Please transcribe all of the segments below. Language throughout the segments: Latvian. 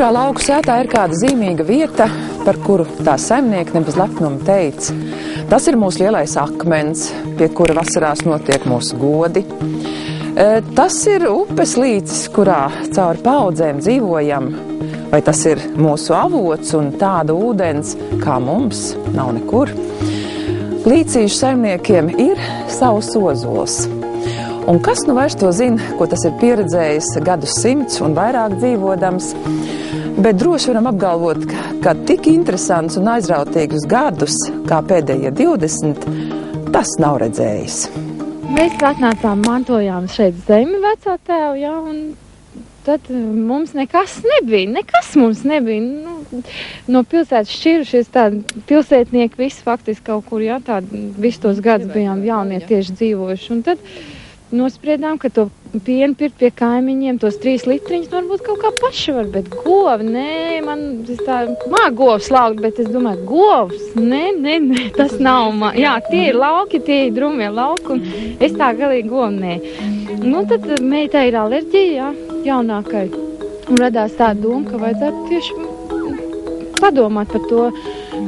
Katrā lauku sētā ir kāda zīmīga vieta, par kuru tā saimnieki ne bez lepnuma teica. Tas ir mūsu lielais akmens, pie kura vasarās notiek mūsu godi. Tas ir upes līcis, kurā cauri paudzēm dzīvojam. Vai tas ir mūsu avots un tāda ūdens, kā mums, nav nekur. Līcīšu saimniekiem ir savs ozols. Un kas nu vairs to zina, ko tas ir pieredzējis gadus simts un vairāk dzīvodams, bet droši varam apgalvot, ka tik interesants un aizrautīgus gadus, kā pēdējie 20, tas nav redzējis. Mēs atnācām, mantojām šeit zemi vecā tēva, ja, un tad mums nekas mums nebija. Nu, no pilsētas šķirušies tādi pilsētnieki, visi faktiski kaut kur, ja, tādi visus tos gadus bijām jaunieši dzīvojuši. Un tad nospriedām, ka to pienu pirkt pie kaimiņiem, tos 3 litriņus varbūt kaut kā paši var, bet govi, nē, man tā māk govs laukt, bet es domāju, govs, nē, tas nav man. Jā, tie ir lauki, tie ir drumie lauki, un es tā galīgi govi, nē. Nu, tad meitai ir alerģija, jā, jaunākai, un radās tā doma, ka vajadzētu tieši padomāt par to.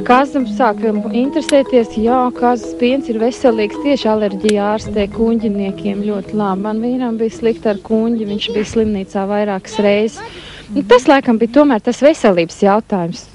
Kazam sākam interesēties, jā, kazas piens ir veselīgs, tieši alerģija ārstē kuņģiniekiem ļoti labi. Man vīram bija slikti ar kuņģi, viņš bija slimnīcā vairākas reizes. Tas, laikam, bija tomēr tas veselības jautājums,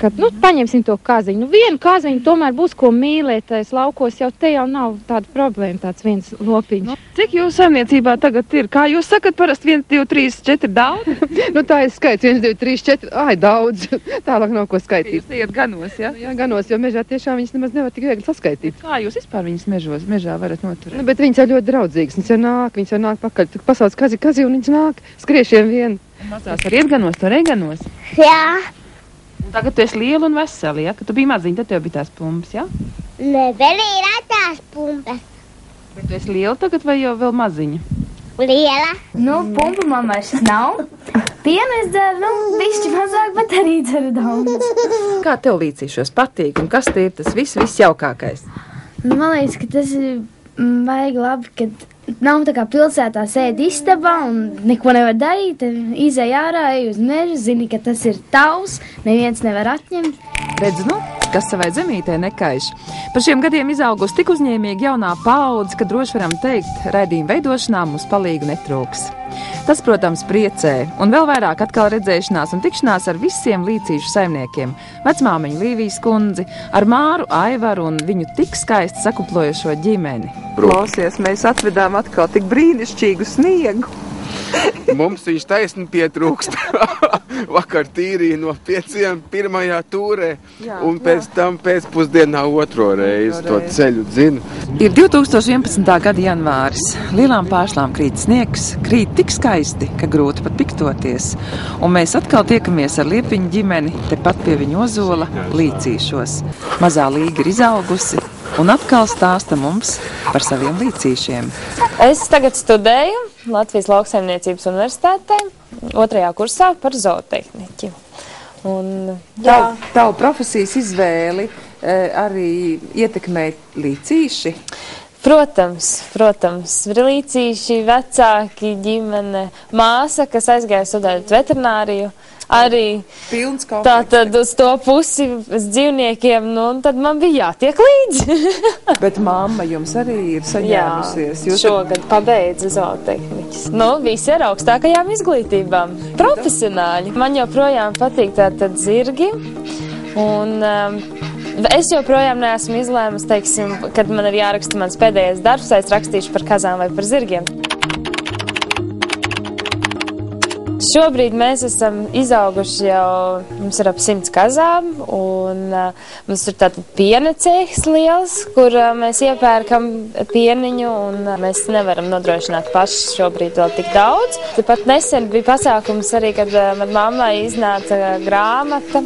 kad, paņemsim to kaziņu. Vienu kaziņu tomēr būs ko mīlētais laukos, jau te jau nav tāda problēma, tāds viens lopiņš. Cik jūsu saimniecībā tagad ir? Kā jūs sakat, parasti 1, 2, 3, 4 daudz? Tā ir skaits 1, 2, 3, 4, daudz. Tālāk nav ko skaitīt. Jūs iet ganos, ja? Jā, ganos, jo mežā tiešām viņas nemaz nevar tik viegli saskaitīt. Kā jūs vispār viņas mežā varat noturēt? Bet viņas jau ļoti draudzīgas, viņas jau nāk pakaļ. Tu pasauc kazi un viņas nāk skriešiem vien. Mazās var iet ganos, tu arī ganos? Jā. Un tagad tu esi liela un vesela, ja? Kad tu biji maziņa, tad tev bija tās pumpes, ja? Nē, vēl ir tās pumpes. Bet tu esi liela tagad vai jau vēl maziņa? Liela. Pumpa man vairs nav. Pienu es dzeru, bišķi mazāk, bet arī dzeru daudz. Kā tev līcīšos patīk un kas te ir tas viss jaukākais? Man liekas, ka tas ir baigi labi, kad nav tā kā pilsētā sēdi istabā un neko nevar darīt, izej ārā, ej uz mežu, zini, ka tas ir tavs, neviens nevar atņemt. Redz, kas savai zemītē nekaiš. Par šiem gadiem izaugus tik uzņēmīgi jaunā paudze, ka droši varam teikt, raidījuma veidošanā mums palīgu netrūks. Tas, protams, priecē, un vēl vairāk atkal redzēšanās un tikšanās ar visiem līcīšu saimniekiem. Vecmāmiņu Līvijas kundzi, ar Māru, Aivaru un viņu tik skaisti sakuplojošo ģimeni. Klausies, mēs atvedām atkal tik brīnišķīgu sniegu. Mums viņš taisni pietrūkst. Vakar tīrīja no 5 pirmajā tūrē, un pēc tam pēcpusdienā otro reizi to ceļu dzinu. Ir 2011. gada janvāris. Lielām pārslām krīt sniegs, krīt tik skaisti, ka grūti pat piktoties. Un mēs atkal tiekamies ar Liepiņu ģimeni, tepat pie viņu ozola, līcīšos. Mazā līga ir izaugusi un atkal stāsta mums par saviem līcīšiem. Es tagad studēju Latvijas Lauksaimniecības universitātē, 2. kursā par zootehniķi. Tavu profesijas izvēli arī ietekmē līcīši? Protams, līcīši, vecāki, ģimene, māsa, kas aizgāja studēt veterināriju, arī tātad uz to pusi uz dzīvniekiem, un tad man bija jātiek līdzi. Bet mamma jums arī ir saņēmusies? Jā, šogad pabeidza zootehniķis. Visi ar augstākajām izglītībām, profesionāļi. Man joprojām patīk tātad zirgi, un es joprojām neesmu izlēmusi, teiksim, kad man ir jāraksta mans pēdējais darbs, vai es rakstīšu par kazām vai par zirgiem. Šobrīd mēs esam izauguši jau, mums ir ap 100 kazām, un mums ir tātad piena cehs liels, kur mēs iepērkam pieniņu, un mēs nevaram nodrošināt paši šobrīd vēl tik daudz. Pat nesen bija pasākums arī, kad man mammai iznāca grāmata,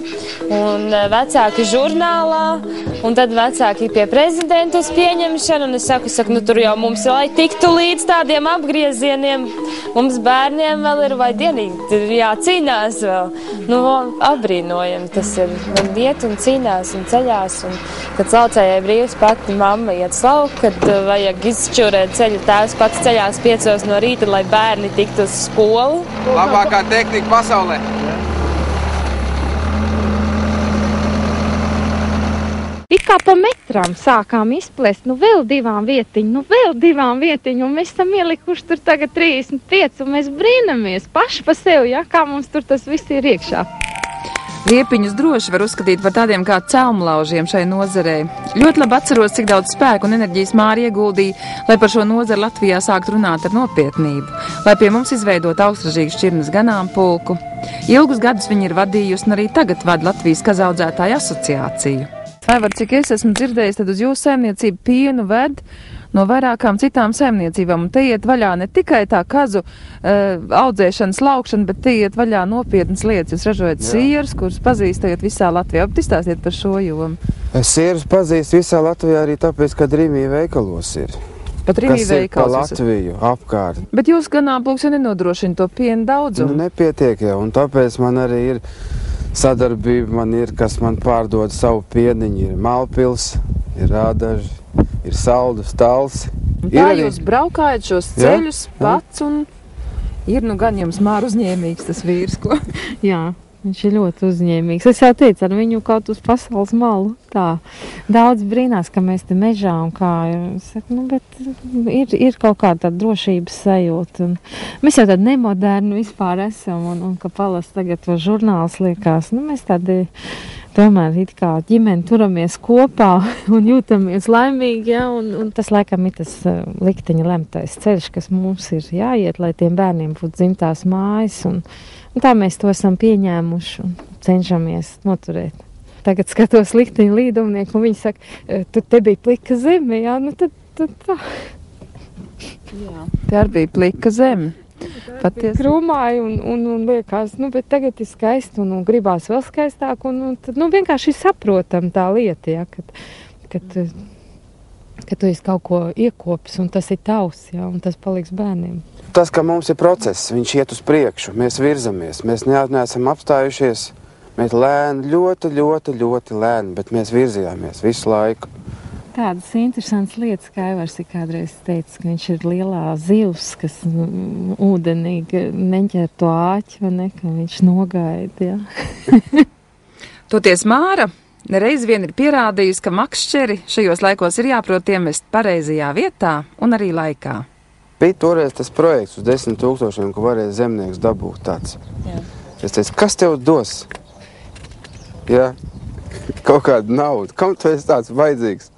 un vecāki žurnālā, un tad vecāki pie prezidenta uz pieņemšanu, un es saku, tur jau mums, lai tiktu līdz tādiem apgriezieniem, mums bērniem vēl ir vai dienīgi. Ir jācīnās vēl. Apbrīnojami tas ir. Man iet un cīnās un ceļās. Un, kad saucējai brīvs pati mamma iet slauku, kad vajag izšķūrēt ceļu, tēvs pats ceļās 5 no rīta, lai bērni tiktu uz skolu. Labākā tehnika pasaulē. It kā pa metram sākām izplēst, vēl 2 vietiņu, un mēs tam ielikuši tur tagad 35, un mēs brīnamies paši pa sevi, ja, kā mums tur tas viss ir iekšā. Riepiņus droši var uzskatīt par tādiem kā celmlaužiem šai nozarei. Ļoti labi atceros, cik daudz spēku un enerģijas Māra ieguldīja, lai par šo nozaru Latvijā sākt runāt ar nopietnību, lai pie mums izveidot augstražīgu šķirnes ganāmpulku. Ilgus gadus viņi ir vadījusi un arī tagad vada Latvijas kazaudzētāju asociāciju. Aivar, cik es esmu dzirdējis, tad uz jūsu saimniecību pienu ved no vairākām citām saimniecībām, un te iet vaļā ne tikai tā kazu audzēšanas, laukšana, bet te iet vaļā nopietnas lietas. Jūs ražojat sierus, kurus pazīstajat visā Latvijā. Izstāstiet par šo jomu. Es sierus pazīstu visā Latvijā arī tāpēc, ka Rīmī veikalos ir. Pat Rīmī veikalos. Kas ir pa Latviju apkārt. Bet jūs ganāmpulks jau nenodrošina to pienu daudzumu. Nepietiek jau, un tāpēc man arī ir sadarbība, kas man pārdod savu pieniņu. Ir Malpils, ir Rādaži, ir Saldus, Talsi. Tā jūs braukājat šos ceļus pats, un ir gan jums Māra uzņēmīgs tas vīrs, ko? Jā, viņš ir ļoti uzņēmīgs. Es jau teicu, ar viņu kaut uz pasaules malu. Tā, daudz brīnās, ka mēs te mežā un kā ir. Bet ir kaut kā tāda drošības sajūta. Un mēs jau tādi nemoderni vispār esam, un ka palas tagad to žurnāls liekas. Mēs tādi tomēr it kā ģimeni turamies kopā un jūtamies laimīgi, ja, un tas laikam ir tas likteņa lemtais ceļš, kas mums ir jāiet, lai tiem bērniem būtu dzimtās mājas, un tā mēs to esam pieņēmuši un cenšamies noturēt. Tagad skatos likteņa līdumnieku, un viņi saka, tu te bija plika zeme, jā, tad tā. Jā, te arī bija plika zeme. Patiesi krūmāja un liekas, bet tagad ir skaisti un gribās vēl skaistāk, un tad, vienkārši saprotam tā lieta, ja, kad tu esi kaut ko iekopis, un tas ir tavs, ja, un tas paliks bērniem. Tas, ka mums ir process, viņš iet uz priekšu, mēs virzamies, mēs neesam apstājušies, mēs lēni, ļoti, ļoti, ļoti lēni, bet mēs virzījāmies visu laiku. Tādas interesantas lietas, kā Aivars ir kādreiz teicis, ka viņš ir lielā zivs, kas ūdenī neņķer to āķi, vai ne, ka viņš nogaida, ja. Toties Māra nereiz vien ir pierādījusi, ka makšķeri šajos laikos ir jāprot iemest pareizajā vietā un arī laikā. Bija toreiz tas projekts uz 10 000, ko varēja zemnieks dabūt tāds. Jā. Es teicu, kas tev dos? Jā, kaut kādu naudu, kam tu esi tāds vajadzīgs?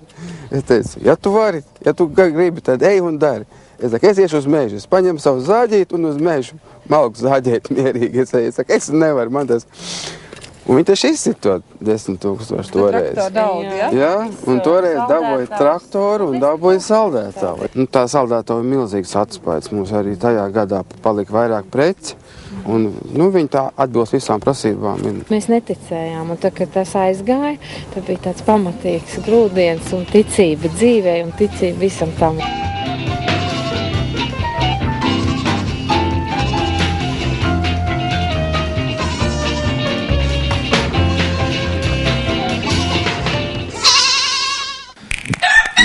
Es teicu, ja tu vari, ja tu gribi, tad ej un dari. Es saku, es iešu uz mežu, es paņemu savu zāģīti un uz mežu malku zāģēt mierīgi. Es saku, es nevaru, man tas. Un viņi taču izsit to 10 000 toreiz. Daudz, ja? Jā, un toreiz dabūja traktoru un dabūja saldētāju. Tā saldētāja ir milzīgs atspējas. Mums arī tajā gadā palika vairāk preci. Un, viņi tā atbilst visām prasībām. Mēs neticējām, un tad, kad tas aizgāja, tad bija tāds pamatīgs grūdienis un ticība dzīvei un ticība visam tam.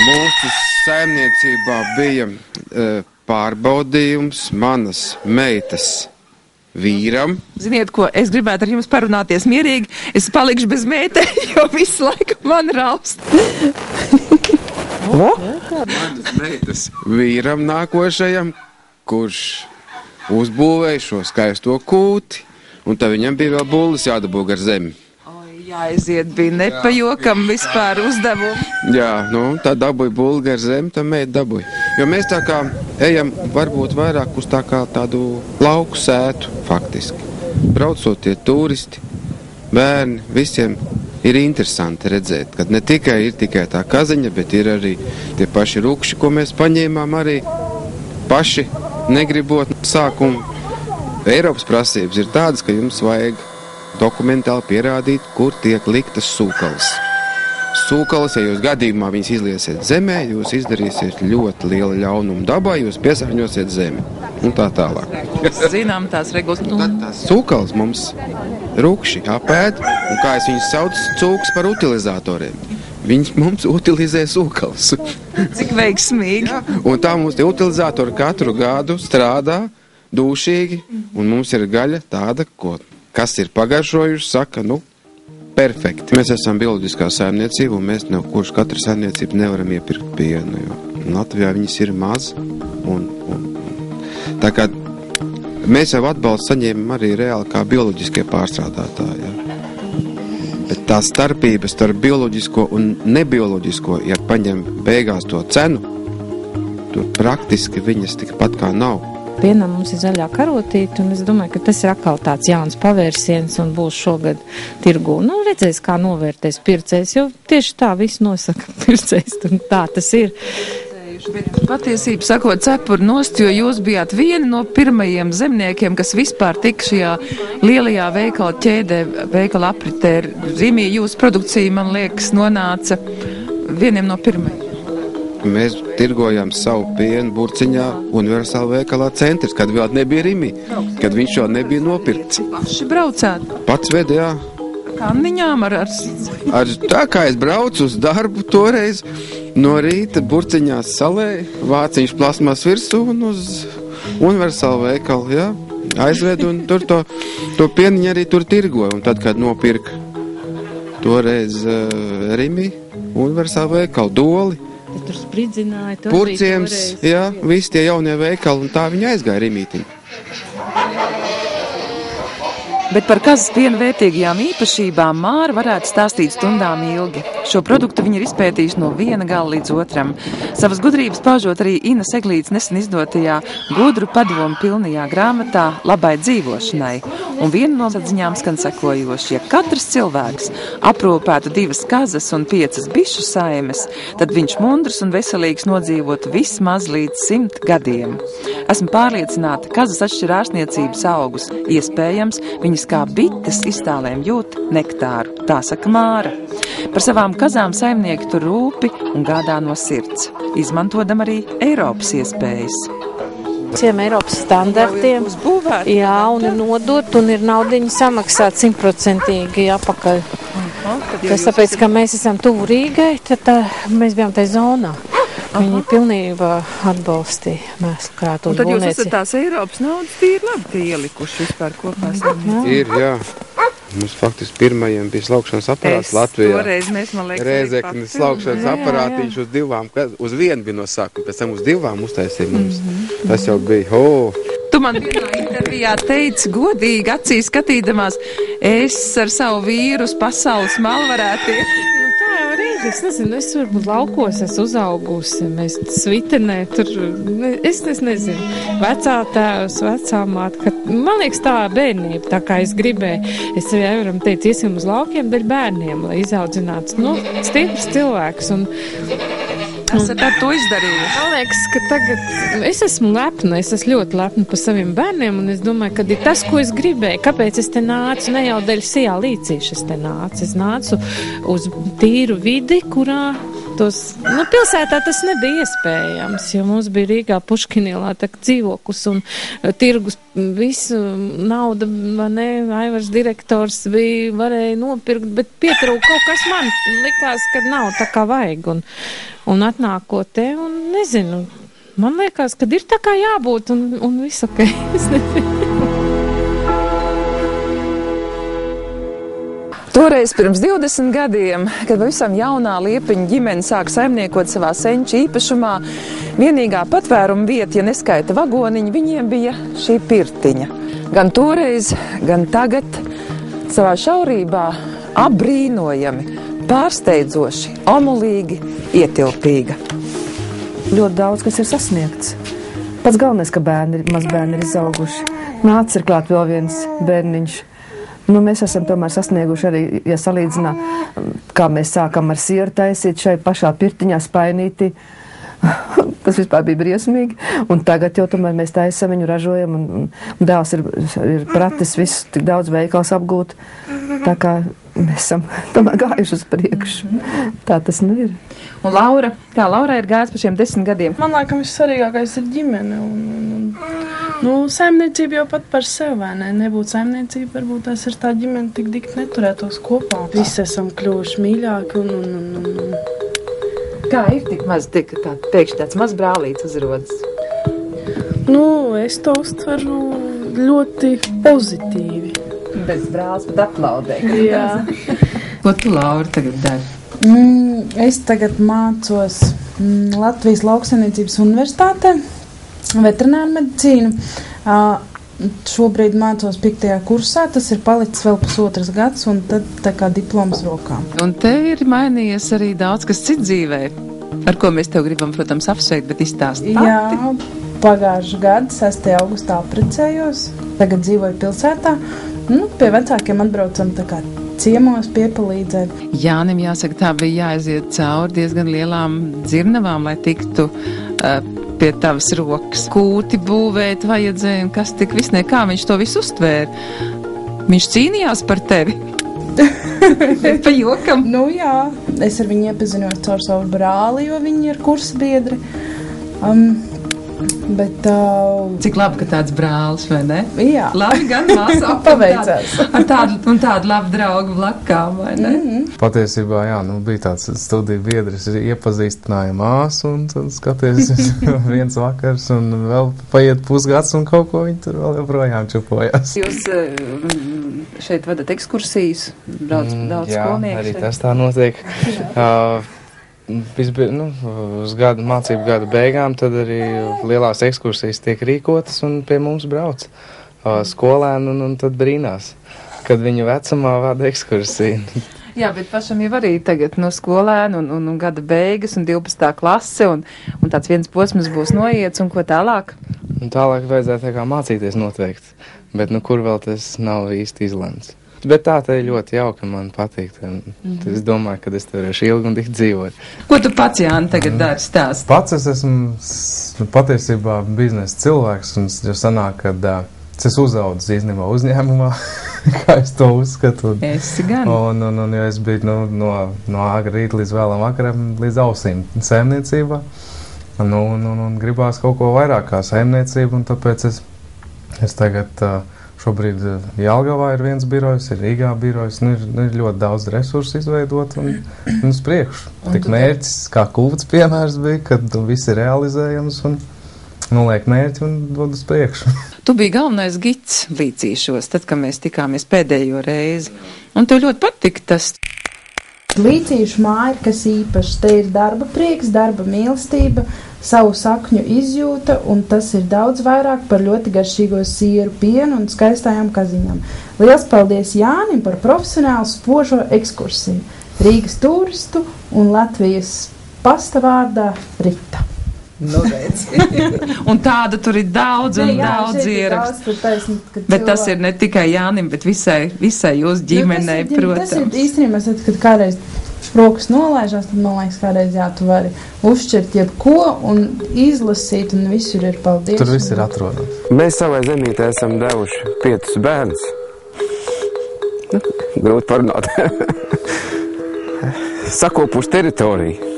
Mūsu saimniecībā bija pārbaudījums manas meitas vīram. Ziniet, ko es gribētu ar jums parunāties mierīgi. Es palikšu bez meitē, jo visu laiku man raust. Manas meitas vīram nākošajam, kurš uzbūvēja šo skaisto kūti, un tad viņam bija vēl bullis jādabū gar zemi. Jāaiziet, bija nepajokam vispār uzdevumu. Jā, tā dabūja bulli gar zemi, tā meita dabūja. Jo mēs tā kā ejam varbūt vairāk uz tā kā tādu lauku sētu, faktiski. Braucot tie turisti, bērni, visiem ir interesanti redzēt, kad ne tikai ir tikai tā kaziņa, bet ir arī tie paši rukši, ko mēs paņēmām arī paši negribot sākumu. Eiropas prasības ir tādas, ka jums vajag dokumentāli pierādīt, kur tiek liktas sūkalas. Sūkalas, ja jūs gadījumā viņas izliesiet zemē, jūs izdarīsiet ļoti lielu ļaunumu dabā, jūs piesārņosiet zemi. Un tā tālāk. Zinām tās regulas. Tad tās sūkalas mums rukši apēd, un kā es viņus saucu, cūks par utilizatoriem. Viņi mums utilizē sūkalas. Cik veiksmīgi. Jā, un tā mums tie utilizatori katru gadu strādā dūšīgi, un mums ir gaļa tāda, kas ir pagaršojuši, saka, perfekti. Mēs esam bioloģiskā saimniecība, un mēs no kurš katra saimniecība nevaram iepirkt pienu, jo Latvijā viņas ir maz, un tā kā mēs jau atbalstu saņēmam arī reāli kā bioloģiskie pārstrādātāji, ja. Bet tā starpība starp bioloģisko un nebioloģisko, ja paņem beigās to cenu, tur praktiski viņas tikpat kā nav. Pienam mums ir zaļā karotīte, un es domāju, ka tas ir atkal tāds jauns pavērsiens un būs šogad tirgū. Nu, redzēs, kā novērtēs pircējs, jo tieši tā viss nosaka pircējs, un tā tas ir. Bet patiesību sakot, cepuri nost, jo jūs bijāt vieni no pirmajiem zemniekiem, kas vispār tika šajā lielajā veikala ķēdē, veikala apritē. Rimī, jūsu produkcija, man liekas, nonāca vieniem no pirmajiem. Mēs tirgojām savu pienu Burciņā universāla veikalā Centrs, kad vēl nebija Rimī, kad viņš jau nebija nopirkts. Paši braucāt? Pats vedi, jā. Kanniņām ar tā kā es braucu uz darbu toreiz, no rīta Burciņās salē, vāciņš plasmas virsū un uz universālu veikalu, jā, aizvedu un tur to pieniņu arī tur tirgoju. Un tad, kad nopirka toreiz Rimī, universālu veikalu, Doli, tur spridzināja, Purciems, jā, visi tie jaunie veikali, un tā viņa aizgāja Rimītiņu. Bet par kazas piena vērtīgajām īpašībām Māra varētu stāstīt stundām ilgi. Šo produktu viņi ir izpētījuši no viena gala līdz otram. Savas gudrības paužot arī Ina Seglītes nesen izdotajā gudru padomu pilnajā grāmatā Labai dzīvošanai. Un viena no atziņām skan sekojoši: ja katrs cilvēks aprūpētu 2 kazas un 5 bišu saimes, tad viņš mundrs un veselīgs nodzīvotu vismaz līdz 100 gadiem. Esmu pārliecināta, kazas atšķir ārstniecības augus. Iespējams, viņas kā bites iztālēm jūt nektāru, tā saka Māra. Par savām kazām saimnieki tur rūpi un gādā no sirds, izmantodam arī Eiropas iespējas. Visiem Eiropas standartiem, jā, un ir nodot, un ir naudiņu samaksāt 100% atpakaļ. Tas tāpēc, ka mēs esam tuvu Rīgai, tad mēs bijām tai zonā. Viņi pilnībā atbalstīja mēslu krātu uz būvnieci. Un tad jūs būvnieci. esat tās Eiropas naudas tīri labi ielikuši vispār kopā. Ir, jā. Mums faktiski pirmajiem bija slaukšanas aparāts Latvijā. Toreiz mēs, man liekas, Rēzeknes slaukšanas aparātīši uz 2, uz 1 bija no sākuma, pēc tam uz 2 uztaisīja mums. Tas jau bija, Tu man vienā intervijā teici godīgi, acīs skatīdamās, es ar savu vīru uz pasaules malu varētu iet. Tā jau arī, es nezinu, es varbūt laukos esmu uzaugusi, mēs svitenē, tur, es nezinu, vecā tēvs, vecā māte, man liekas tā bērnība, tā kā es gribēju, es sevi varam teikt, iesim uz laukiem dēļ bērniem, lai izaudzinātu, stiprs cilvēks, un esat ar to izdarījuši? Man liekas, ka tagad es esmu lepna, es esmu ļoti lepna par saviem bērniem, un es domāju, ka ir tas, ko es gribēju, kāpēc es te nācu, ne jau dēļ sijā līcīši es te nācu. Es nācu uz tīru vidi, kurā pilsētā tas nebija iespējams, jo mums bija Rīgā Puškinielā dzīvoklis un tirgus, visu nauda, Aivars direktors varēja nopirkt, bet pietrūka kaut kas man likās, ka nav tā kā vajag. Un atnākot te, un nezinu, man liekas, ka ir tā kā jābūt, un viss ok, es nezinu. Toreiz pirms 20 gadiem, kad pavisam jaunā Liepiņa ģimene sāk saimniekot savā senču īpašumā, vienīgā patvēruma vieta, ja neskaita vagoniņu, viņiem bija šī pirtiņa. Gan toreiz, gan tagad savā šaurībā apbrīnojami, pārsteidzoši, omulīgi, ietilpīga. Ļoti daudz, kas ir sasniegts. Pats galvenais, ka mazbērni ir izauguši. Nāc ir klāt vēl viens bērniņš. Mēs esam tomēr sasnieguši arī, ja salīdzinā, kā mēs sākam ar sieru taisīt šai pašā pirtiņā Spainītī, kas vispār bija briesmīgi, un tagad jau tomēr mēs taisam viņu ražojam, un dēls ir pratis visu tik daudz veikals apgūt, tā kā mēs esam tomēr gājuši uz priekšu. Tā tas ir. Un Laura, kā Laura ir gājis par šiem 10 gadiem? Man laikam vissvarīgākais ir ģimene, saimniecība jau pat par sevi, vai ne? Nebūtu saimniecība, varbūt tas ir tā ģimene tik dikti neturētos kopā. Visi esam kļuvuši mīļāki un. Kā ir tik maz, pēkšņi tāds maz brālīts uzrodas? Es to uztveru ļoti pozitīvi. Bez brālis pat aplaudē. Jā. Ko tu, Laura, tagad dari? Es tagad mācos Latvijas Lauksaimniecības universitātē veterināru medicīnu. Šobrīd mācos 5. kursā, tas ir palicis vēl pusotras gads, un tad tā kā diploms rokā. Un te ir mainījies arī daudz kas cits dzīvē, ar ko mēs tev gribam, protams, apsveikt, bet izstāst pati. Jā, pagājušā gada 6. augustā apprecējos, tagad dzīvoju pilsētā. Pie vecākiem atbraucam tā kā ciemos piepalīdzēt. Jānim, jāsaka, tā bija jāaiziet cauri diezgan lielām dzirnavām, lai tiktu pie tavas rokas. Kūti būvēt vajadzēja, un kas tik visnē, kā viņš to visu uztvēra. Viņš cīnījās par tevi. Pa jokam. Jā, es ar viņu iepazinos caur savu brāli, jo viņi ir kursbiedri. Bet, cik labi, ka tāds brālis, vai ne? Jā. Labi, gan māsā paveicās. Ar tādu labu draugu blakām, vai ne? Patiesībā, jā, bija tāds studiju biedris, iepazīstināja māsu, un tad skaties viens vakars, un vēl paiet pusgads, un kaut ko viņi tur vēl joprojām čupojās. Jūs šeit vadat ekskursijas, daudz skolnieku? Jā, arī tas tā notiek. Uz mācību gada beigām tad arī lielās ekskursijas tiek rīkotas un pie mums brauc skolēni un tad brīnās, kad viņu vecumā vada ekskursiju. Jā, bet pašam jau arī tagad no skolēni un gada beigas un 12. klase un tāds viens posms būs noiets un ko tālāk? Un tālāk vajadzētu tā kā mācīties noteikti, bet kur vēl tas nav īsti izlemts. Bet tā ir ļoti jauka, man patīk. Es domāju, ka es tur varēšu ilgi un tik dzīvot. Ko tu pats, Jāni, tagad dari stāst? Pats es esmu patiesībā biznesa cilvēks, un jau sanāk, kad es uzaudu īstenībā uzņēmumā, kā es to uzskatu. Esi gan. Un ja es biju no agra rīta līdz vēlam vakaram, līdz ausīm saimniecībā, un gribās kaut ko vairāk kā saimniecība, un tāpēc es tagad... Šobrīd Jelgavā ir viens birojs, ir Rīgā birojs, ir ļoti daudz resursu izveidot un uz priekšu. Tik mērķis, kā Kults piemērs bija, kad viss ir realizējams un noliek mērķi un dod uz priekšu. Tu biji galvenais gids Līcīšos, tad, kad mēs tikāmies pēdējo reizi. Un tev ļoti patika tas. Līcīšu māja ir kas īpašs. Te ir darba prieks, darba mīlestība, savu sakņu izjūta, un tas ir daudz vairāk par ļoti garšīgo sieru, pienu un skaistājām kaziņām. Liels paldies Jānim par profesionālu spožo ekskursiju. Rīgas turistu un Latvijas pasta vārdā Rita. Un tāda tur ir daudz un daudz ierakstu. Bet tas ir ne tikai Jānim, bet visai jūsu ģimenei, protams. Tas ir īstenībā, kad kādreiz rokas nolaižās, tad man liekas, kādreiz tu vari uzšķirt jebko un izlasīt, un visur ir paldies. Tur viss ir atrodams. Mēs savai zemītē esam devuši 5 bērnus. Grūti parunāt. Sakopuši teritoriju.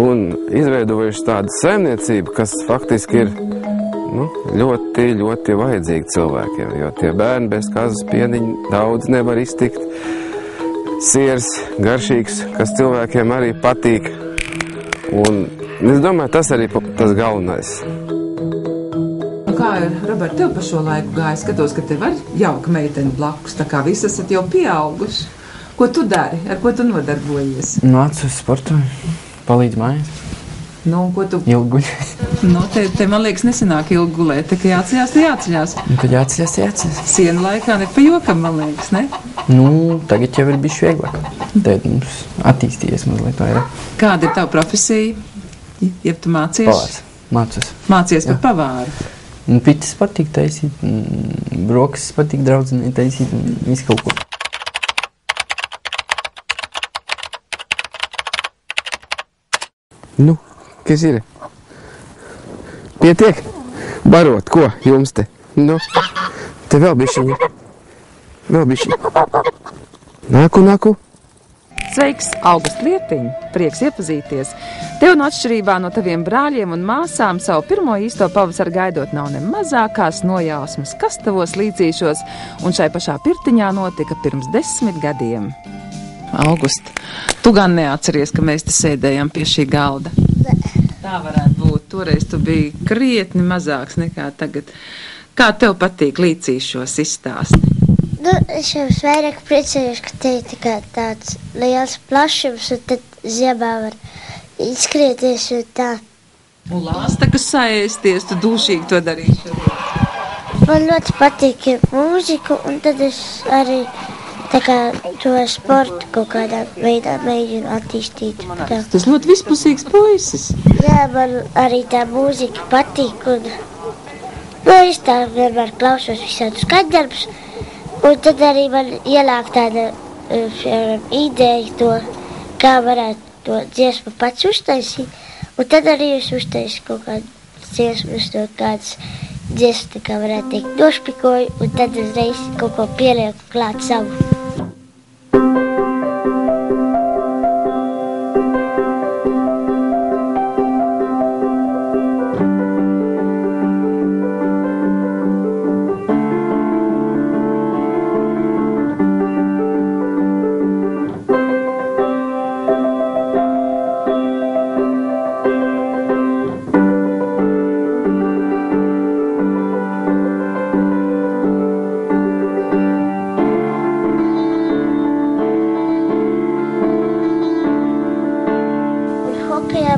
Un izveidojuši tādu saimniecību, kas faktiski ir ļoti, ļoti vajadzīga cilvēkiem, jo tie bērni bez kazas pieniņa daudz nevar iztikt. Siers, garšīgs, kas cilvēkiem arī patīk. Un es domāju, tas arī tas galvenais. Un kā ir, Robert, tev pa šo laiku gāja? Skatos, ka tev var jauka meiteni blakus, tā kā visi esat jau pieauguši. Ko tu dari? Ar ko tu nodarbojies? Nācu uz sportu. Palīdz mājās. Ko tu? Ilguļ. Te man liekas nesanāk ilgi gulēt, tā kā jāceļās, tad jāceļās. Tad jāceļās. Sienu laikā ne pa jokam, man liekas, ne? Tagad jau ir bišķi vieglāk. Tad mums attīstījies mazliet vairāk. Kāda ir tava profesija? Ja tu mācies? Pavārs. Mācos. Mācies par pavāru? Pitas patīk taisīt, brokas patīk draudzenei taisīt, visu kaut ko. Kas ir? Pietiek? Barot, ko jums te? Te vēl bišķiņa. Nāku. Sveiks, Augusts Lietiņ, prieks iepazīties. Tev no atšķirībā no taviem brāļiem un māsām savu pirmo īsto pavasaru gaidot nav ne mazākās nojausmas, kas tavos Līcīšos, un šai pašā pirtiņā notika pirms 10 gadiem. August, tu gan neatceries, ka mēs te sēdējām pie šī galda? Tā varētu būt. Toreiz tu biji krietni mazāks nekā tagad. Kā tev patīk Līcīšos izstāsti? Nu, es jau vairāk priecājos, ka te ir tikai tāds liels plašums, un tad ziemā var izskrieties un tā. Un lāsta, kas saēsties, tu dūšīgi to darīši. Man ļoti patīk mūziku, un tad es arī tā kā to sportu kaut kādā veidā mēģinu attīstīt. Tā. Tas ļoti vispusīgs puisis. Jā, man arī tā mūzika patīk, un es tā vienmēr klausos visādus skaņdarbus, un tad arī man ielāk tāda ideja to, kā varētu to dziesmu pats uztaisīt, un tad arī es uztaisu kaut kādu dziesmu, to kādas dziesmu, kā varētu teikt, nošpikoju, un tad uzreiz kaut ko pielieku klāt savu.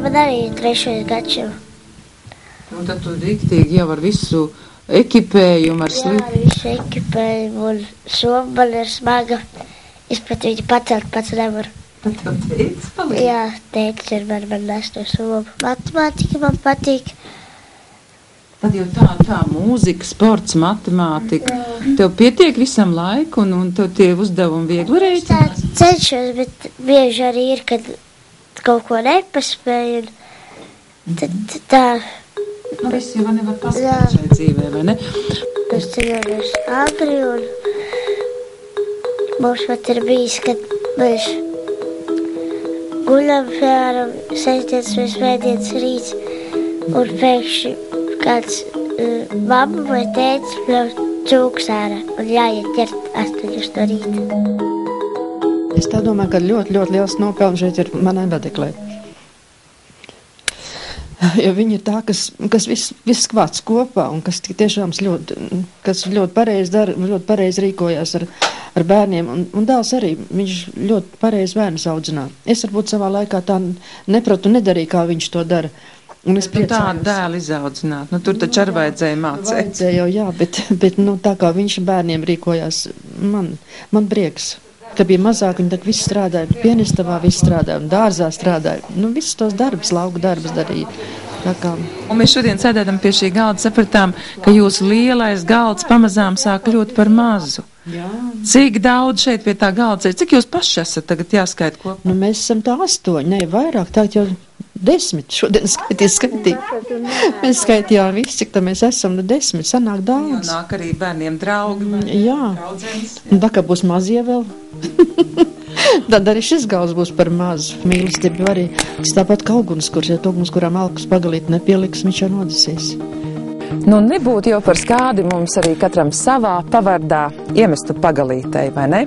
Man arī ir 3. gads jau. Un tad tu riktīgi jau ar visu ekipējumu, ar Jā, ar visu ekipējumu, un soma man ir smaga. Es pat viņu pacelt pats nevaru. Tad tev teicis palīdz? Jā, teicis ir man nes to somu. Matemātika man patīk. Tad jau tā mūzika, sports, matemātika. Tev pietiek visam laiku, un tev tie uzdevumi viegli rēķināt? Tā cenšos, bet bieži arī ir, kad kaut ko nepaspēju, un tad tā. Nu, viss jau nevar paspēt šai dzīvē, vai ne? Mēs ceļojamies agri, un mums pat ir bijis, kad mēs guļam, piemēram, 6 vai svētdienas rīts, un pēkšņi kāds mamma vai tētis pļauj cūks ārā, un jāiet ķert 8 no rīta. Es tā domāju, ka ļoti liels nopelns šeit ir manai Badeklē. Jo viņi ir tā, kas viss kvāts kopā un kas tiešām ļoti pareizi dara, ļoti pareizi rīkojās ar bērniem. Un dēls arī, viņš ļoti pareizi bērnus audzinā. Es varbūt savā laikā tā nepratu nedarīju, kā viņš to dara. Un es priecājos. Tādu dēlu izaudzināt. Nu, tur taču arī vajadzēja mācīt. Vajadzēja jau, jā, bet tā kā viņš bērniem rīkojās, man prieks. Kad bija mazāk, viņi tad viss strādāja, pianistabā viss strādāja, un dārzā strādāja. Nu, visus tos darbus, lauku darbus darīja. Un mēs šodien sēdēdam pie šī galda sapratām, ka jūsu lielais galds pamazām sāk kļūt par mazu. Jā. Cik daudz šeit pie tā galda ir? Cik jūs paši esat tagad jāskait kopā? Nu, mēs esam tā 8, ne vairāk, tā jau 10 šodien skaitīja. Mēs skaitījām visu, cik tā mēs esam, 10, sanāk daudz. Jā, nāk arī bērniem draugi. Jā, un tā kā būs mazie vēl. Tad arī šis gals būs par mazu. Mīlestība arī. Tas tāpat kā ugunskurs, ja to ugunskurām alkus pagalīt nepieliks, viņš jau nodasīs. Nu, nebūtu jau par skādi mums arī katram savā pavardā iemestu pagalītei, vai ne?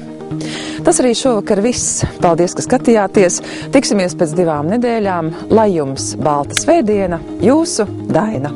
Tas arī šovakar viss. Paldies, ka skatījāties. Tiksimies pēc 2 nedēļām. Lai jums balta svētdiena, jūsu Daina.